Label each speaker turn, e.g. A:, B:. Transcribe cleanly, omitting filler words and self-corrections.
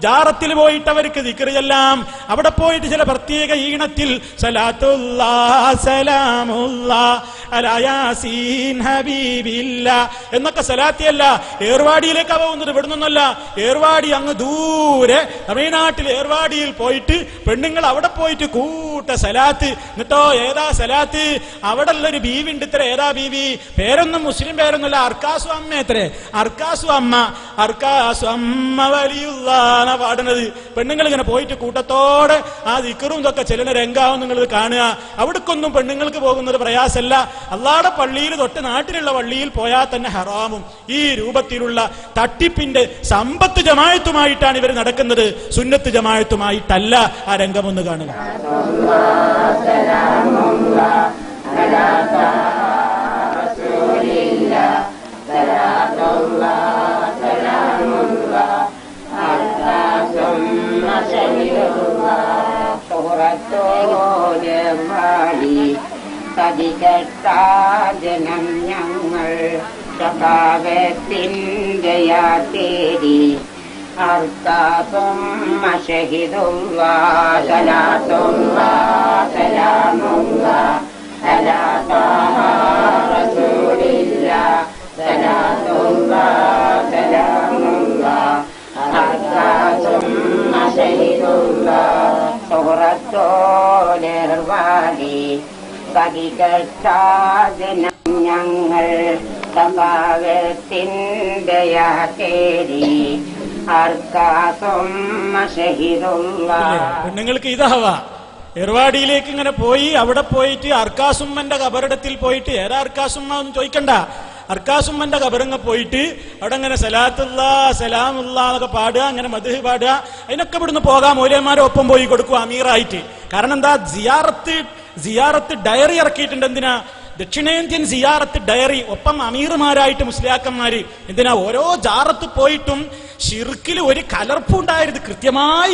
A: ജാറത്തിൽ പോയിട്ട് അവർക്ക് ദിക്ർ ചെല്ലാം. അവിടെ പോയിട്ട് ചില പ്രത്യേക ഈണത്തിൽ സലാത്തുല്ലാഹ് സലാമുല്ലാഹ് അലാ യാസീൻ ഹബീബില്ലാഹ് എന്നൊക്കെ സലാത്തിയല്ല. ഏർവാടിയിലേക്ക് പോകുന്നത് ഇവിടുന്നൊന്നല്ല. ഏർവാടി അങ്ങ് ദൂരെ തമിഴ്നാട്ടിൽ ഏർവാടിയിൽ പോയിട്ട് പെണ്ണുങ്ങൾ അവിടെ പോയിട്ട് കൂട്ട സലാത്ത്. എന്നിട്ടോ ഏതാ സലാത്ത്? അവിടെ ഉള്ളൊരു ബീവി ഉണ്ട്. ഇത്ര ഏതാ ബീവി? പേരൊന്നും മുസ്ലിം പേരൊന്നുമല്ല. അർക്കാസു അമ്മ. എത്രേ? അർക്കാസു അമ്മ. അർക്കാസു അമ്മ വലിയുള്ളാന പാടുന്നത്. പെണ്ണുങ്ങൾ ഇങ്ങനെ പോയിട്ട് കൂട്ടത്തോടെ ആ ദിക്റും ഇതൊക്കെ ചെല്ലുന്ന രംഗാവും നിങ്ങൾ കാണുക. അവിടേക്കൊന്നും പെണ്ണുങ്ങൾക്ക് പോകുന്നത് പ്രയാസമല്ല. അള്ളാടെ പള്ളിയിൽ തൊട്ട് നാട്ടിലുള്ള പള്ളിയിൽ പോയാൽ തന്നെ ഹറാമും. ഈ രൂപത്തിലുള്ള തട്ടിപ്പിന്റെ സമ്പത്ത് ജമാഅത്തുമായിട്ടാണ് ഇവർ നടക്കുന്നത്, സുന്നത്ത് ജമാഅത്തുമായിട്ടല്ല. ആ രംഗമൊന്ന് കാണുക.
B: ജനം ഞങ്ങൾ സ്വഭാവത്തിന്റെ യാതേരി അർക്കാസും മശഹിദുല്ലാഹ് സലാത്തുല്ലാഹ് സലാമുല്ലാഹ് അലാ ത്വാഹ റസൂലില്ലാഹ് സലാത്തുല്ലാഹ് സലാമുല്ലാഹ് അർക്കാസും മശഹിദുല്ലാഹ് സുഹറത്തോലേർവാടി പതികെട്ടാജനം ഞങ്ങൾ സ്വഭാവത്തിന്റെ യാതേരി
A: പെണ്ണുങ്ങൾക്ക് ഇതാവാ. ഏർവാടിയിലേക്ക് ഇങ്ങനെ പോയി അവിടെ പോയിട്ട് അർക്കാസുമ്മന്റെ കബറിടത്തിൽ പോയിട്ട് ഏതാ അർക്കാസുമ്മ എന്ന് ചോദിക്കണ്ട. അർക്കാസുമ്മന്റെ കബറങ്ങ് പോയിട്ട് അവിടെ അങ്ങനെ സലാത്തുല്ലാഹ് സലാമുല്ലാഹ് എന്നൊക്കെ പാടുക, അങ്ങനെ മദ്ഹ് പാടുക. അതിനൊക്കെ ഇവിടുന്ന് പോകാം. മൗലവിമാരെ ഒപ്പം പോയി കൊടുക്കും അമീറായിട്ട്. കാരണം എന്താ? സിയാറത്ത് ഡയറി ഇറക്കിയിട്ടുണ്ട്. എന്തിനാ? ദക്ഷിണേന്ത്യൻ സിയാറത്ത് ഡയറി. ഒപ്പം അമീർമാരായിട്ട് മുസ്ലിയാക്കന്മാര്. എന്തിനാ? ഓരോ ജാറത്ത് പോയിട്ടും ഷിർക്കിൽ ഒരു കലർപ്പുണ്ടായിരുന്നു കൃത്യമായി